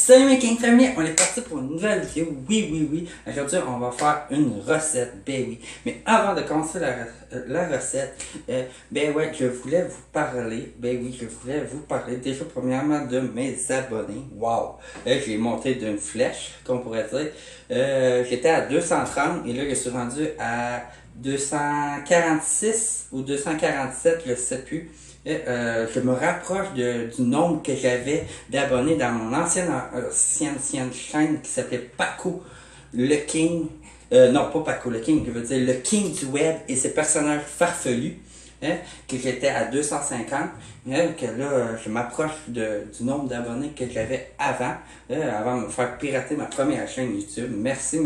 Salut mes King Family, on est parti pour une nouvelle vidéo, oui. Aujourd'hui on va faire une recette, ben oui. Mais avant de commencer la recette, ben ouais, je voulais vous parler, déjà premièrement de mes abonnés. Wow, j'ai monté d'une flèche, qu'on pourrait dire. J'étais à 230 et là je suis rendu à 246 ou 247, je sais plus. Je me rapproche du nombre que j'avais d'abonnés dans mon ancienne chaîne qui s'appelait Paco le King. Non, pas Paco le King, je veux dire le King du web et ses personnages farfelus. Que j'étais à 250. Que là, je m'approche du nombre d'abonnés que j'avais avant de me faire pirater ma première chaîne YouTube. Merci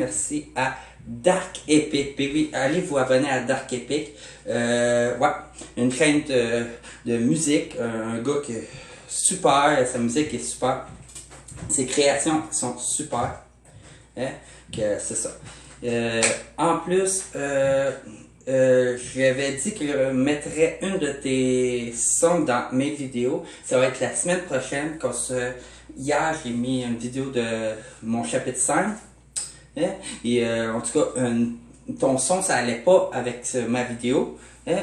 à Dark Epic. Puis oui, allez vous abonner à Dark Epic. Ouais, une chaîne de musique. Un gars qui est super. Sa musique est super. Ses créations sont super. Que c'est ça. En plus, je lui avais dit que je mettrais une de tes sons dans mes vidéos. Ça va être la semaine prochaine. Hier, j'ai mis une vidéo de mon chapitre 5. Et en tout cas, ton son, ça allait pas avec ma vidéo. Et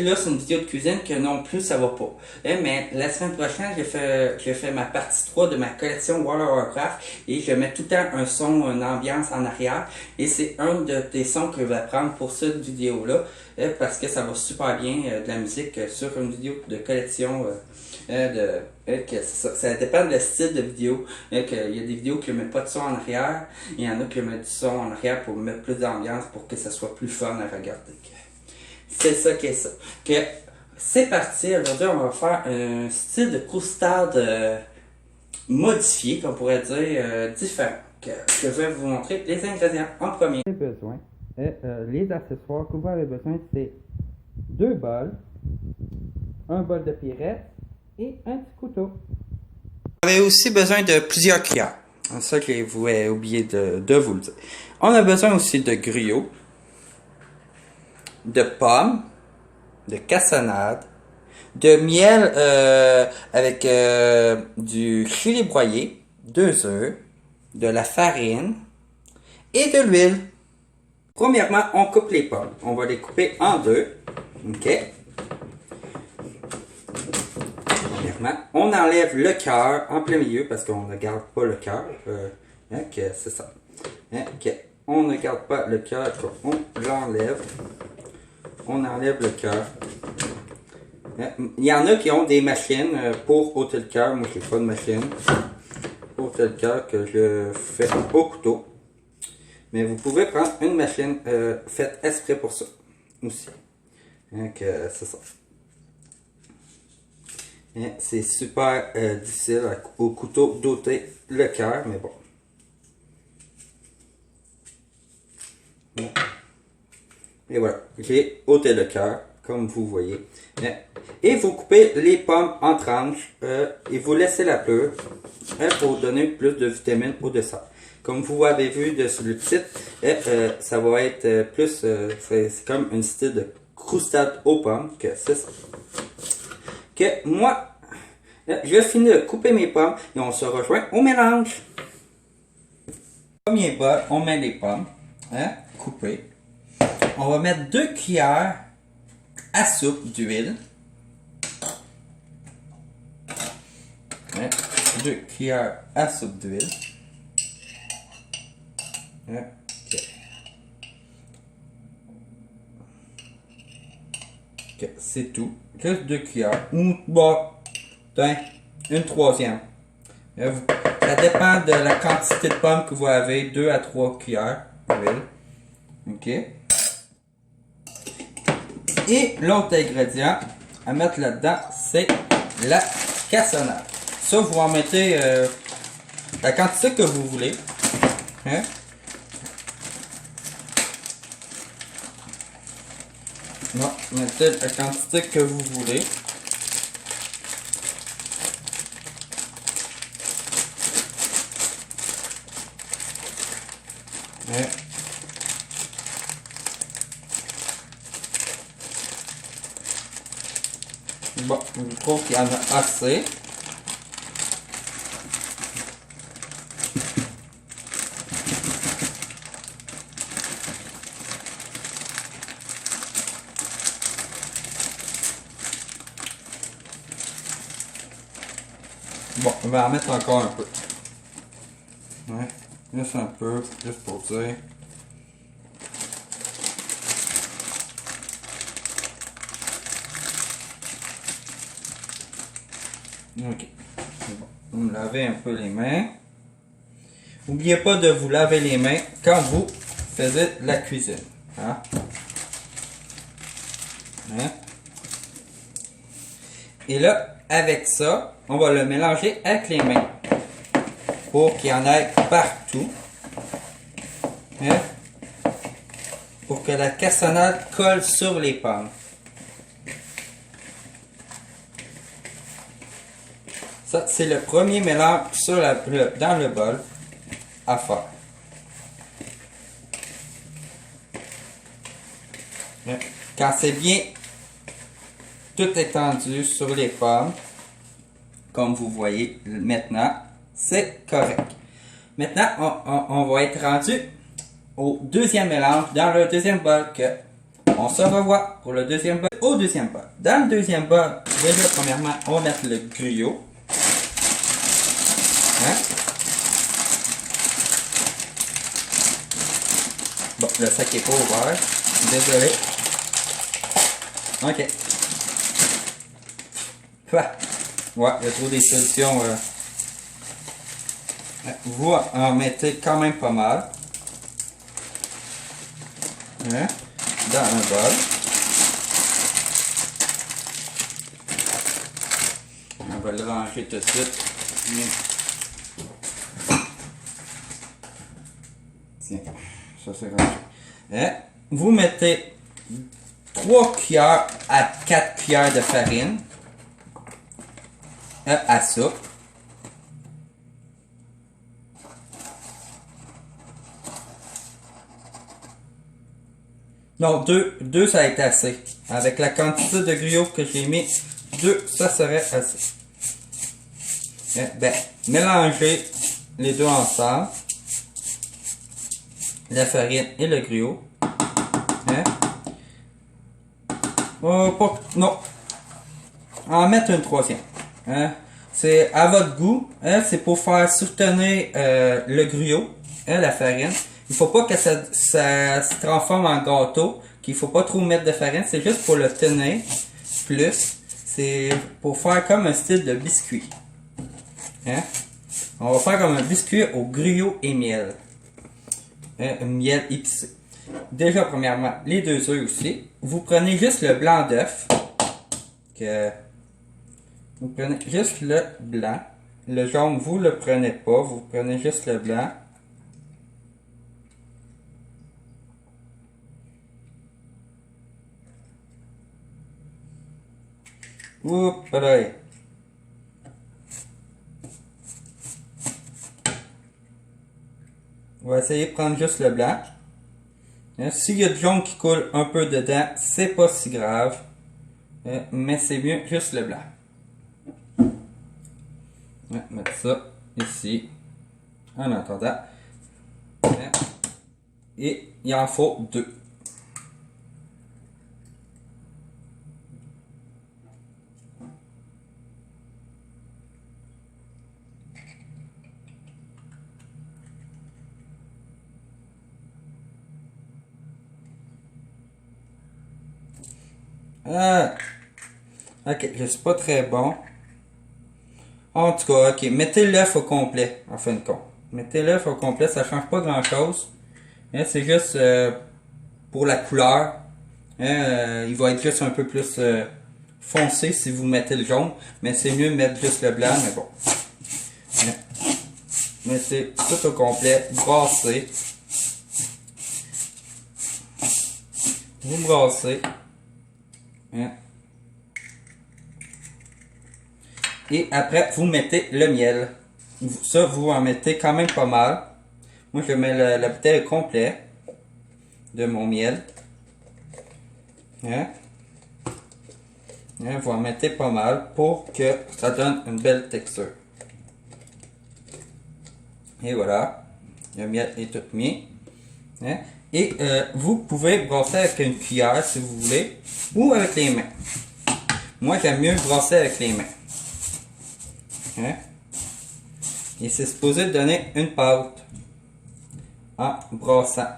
là, c'est une vidéo de cuisine que non plus, ça va pas. Mais la semaine prochaine, j'ai fait ma partie 3 de ma collection World of Warcraft et je mets tout le temps un son, une ambiance en arrière. Et c'est un de tes sons que je vais prendre pour cette vidéo-là parce que ça va super bien de la musique sur une vidéo de collection. Ça dépend de le style de vidéo. Il y a des vidéos qui ne mettent pas de son en arrière. Il y en a qui mettent du son en arrière pour mettre plus d'ambiance pour que ça soit plus fun à regarder. C'est ça qui est ça. C'est parti. Aujourd'hui, on va faire un style de croustade modifié, qu'on pourrait dire différent. Je vais vous montrer les ingrédients en premier. Les accessoires que vous avez besoin, c'est 2 bols, un bol de pirette et un petit couteau. Vous avez aussi besoin de plusieurs cuillères. C'est ça que je voulais oublier de vous le dire. On a besoin aussi de gruyot, de pommes, de cassonade, de miel avec du chili broyé, 2 œufs, de la farine et de l'huile. Premièrement, on coupe les pommes. On va les couper en 2. OK. On enlève le cœur en plein milieu parce qu'on ne garde pas le cœur. C'est ça. On ne garde pas le cœur, on l'enlève. On enlève le cœur. Il y en a qui ont des machines pour ôter le cœur. Moi, je n'ai pas de machine pour ôter le cœur que je fais au couteau. Mais vous pouvez prendre une machine faite exprès pour ça aussi. C'est ça. C'est super difficile au couteau d'ôter le cœur, mais bon. Et voilà, j'ai ôté le cœur, comme vous voyez. Et vous coupez les pommes en tranches et vous laissez la pleure pour donner plus de vitamines au dessert. Comme vous avez vu sur le titre, ça va être plus, c'est comme un style de croustade aux pommes, que c'est ça. Que moi, je finis de couper mes pommes et on se rejoint au mélange. Premier bol, on met les pommes, coupées. On va mettre 2 cuillères à soupe d'huile. 2 cuillères à soupe d'huile. C'est tout. Juste 2 cuillères. Ou une troisième. Ça dépend de la quantité de pommes que vous avez. 2 à 3 cuillères d'huile. OK. Et l'autre ingrédient à mettre là-dedans, c'est la cassonade. Ça, vous en mettez la quantité que vous voulez. Non, mettez la quantité que vous voulez. Bon, je trouve qu'il y en a assez. Bon, on va en mettre encore un peu. Ouais, juste un peu, juste pour dire. Ok, c'est bon. Vous me lavez un peu les mains. N'oubliez pas de vous laver les mains quand vous faites la cuisine. Hein? Hein? Et là, avec ça, on va le mélanger avec les mains pour qu'il y en ait partout. Hein? Pour que la cassonade colle sur les pommes. Ça, c'est le premier mélange sur dans le bol à faire. Quand c'est bien tout étendu sur les pommes, comme vous voyez maintenant, c'est correct. Maintenant, on va être rendu au deuxième mélange, dans le deuxième bol que on se revoit pour le deuxième bol, au deuxième bol. Dans le deuxième bol, déjà premièrement, on va mettre le gruyot. Hein? Bon, le sac n'est pas ouvert. Désolé. Ok. Ouais, il y a trop des solutions. Vous en mettez quand même pas mal. Hein? Dans un bol. On va le ranger tout de suite. Tiens, ça c'est rangé. Hein? Vous mettez 3 cuillères à 4 cuillères de farine à soupe. Non, 2 ça a été assez. Avec la quantité de gruyot que j'ai mis, 2 ça serait assez. Ben, mélangez les deux ensemble. La farine et le gruyot. Hein? Non. En mettre une troisième. Hein? C'est à votre goût. Hein? C'est pour faire soutenir le gruyot, hein, la farine. Il faut pas que ça se transforme en gâteau, qu'il faut pas trop mettre de farine. C'est juste pour le tenir plus. C'est pour faire comme un style de biscuit. Hein? On va faire comme un biscuit au gruyot et miel. Miel épicé. Déjà, premièrement, les 2 œufs aussi. Vous prenez juste le blanc d'œuf. Vous prenez juste le blanc. Le jaune, vous le prenez pas. Vous prenez juste le blanc. Oups, là. On va essayer de prendre juste le blanc. S'il y a du jaune qui coule un peu dedans, c'est pas si grave. Mais c'est mieux juste le blanc. Mettre ça ici. En attendant. Et il en faut 2. Ok, je suis pas très bon. En tout cas, ok, mettez l'œuf au complet, en fin de compte. Mettez l'œuf au complet, ça change pas grand chose. C'est juste pour la couleur. Il va être juste un peu plus foncé si vous mettez le jaune. Mais c'est mieux de mettre juste le blanc, mais bon. Mettez tout au complet, brassez. Vous brassez. Et après, vous mettez le miel. Ça, vous en mettez quand même pas mal. Moi, je mets la bouteille complète de mon miel. Vous en mettez pas mal pour que ça donne une belle texture. Et voilà. Le miel est tout mis. Et vous pouvez brasser avec une cuillère si vous voulez. Ou avec les mains. Moi, j'aime mieux brasser avec les mains. Et c'est supposé donner une pâte en brassant.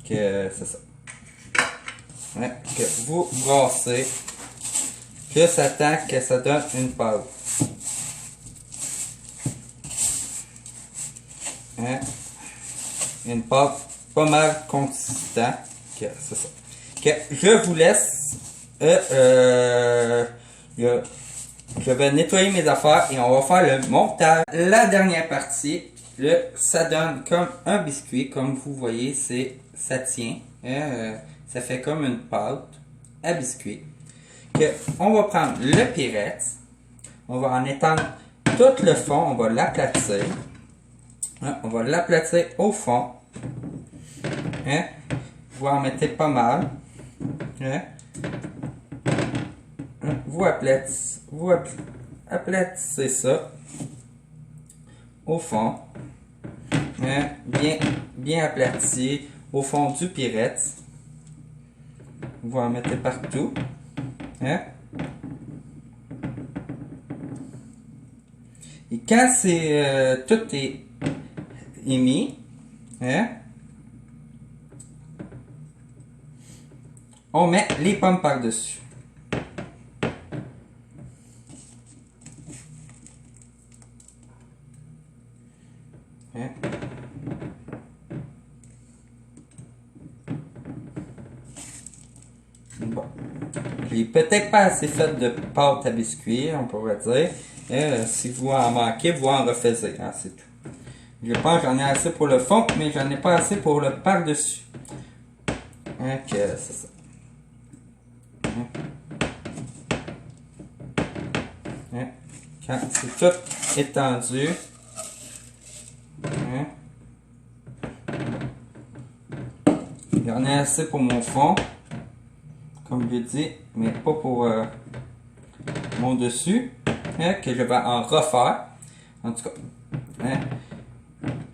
Que c'est ça. Ouais, que vous brassez jusqu'à temps que ça donne une pâte. Hein? Une pâte pas mal consistante. Que c'est ça. Que je vous laisse. Je vais nettoyer mes affaires et on va faire le montage. La dernière partie, ça donne comme un biscuit. Comme vous voyez, ça tient. Ça fait comme une pâte à biscuit. On va prendre le Pyrex. On va en étendre tout le fond. On va l'aplatir. On va l'aplatir au fond. Vous en mettez pas mal. Vous aplatissez ça au fond. Bien aplati au fond du Pyrex. Vous en mettez partout. Et quand tout est mis, on met les pommes par-dessus. Bon. J'ai peut-être pas assez fait de pâte à biscuit, on pourrait dire. Si vous en manquez, vous en refaisez. C'est tout. Je pense que j'en ai assez pour le fond, mais j'en ai pas assez pour le par-dessus. C'est ça. Quand c'est tout étendu, j'en ai assez pour mon fond, comme je dis, mais pas pour mon dessus, que je vais en refaire. En tout cas,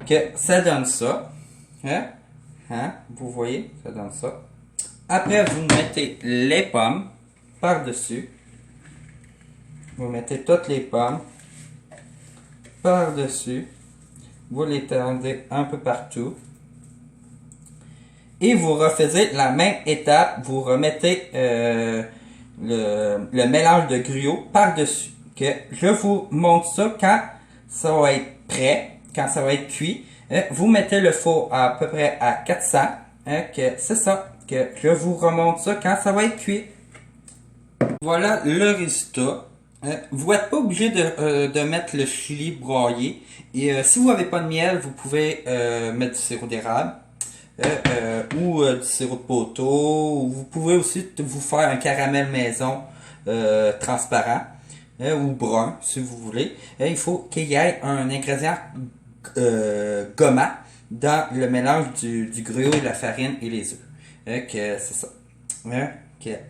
que ça donne ça. Vous voyez, ça donne ça. Après, vous mettez les pommes par-dessus. Vous mettez toutes les pommes par-dessus. Vous les tendez un peu partout. Et vous refaisez la même étape. Vous remettez le mélange de gruau par-dessus. Je vous montre ça quand ça va être prêt, quand ça va être cuit. Vous mettez le four à peu près à 400. C'est ça. Je vous remonte ça quand ça va être cuit. Voilà le résultat. Vous n'êtes pas obligé de mettre le chili broyé. Et si vous n'avez pas de miel, vous pouvez mettre du sirop d'érable ou du sirop de poteau. Vous pouvez aussi vous faire un caramel maison transparent ou brun si vous voulez. Il faut qu'il y ait un ingrédient gommant dans le mélange du gruau, la farine et les œufs. C'est ça.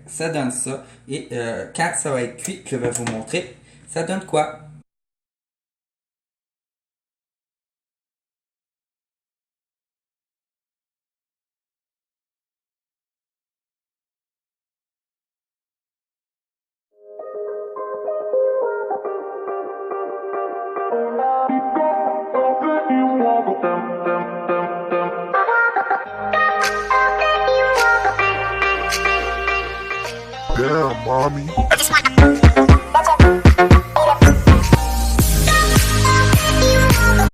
Ça donne ça. Et quand ça va être cuit, je vais vous montrer. Ça donne quoi? Damn, mommy.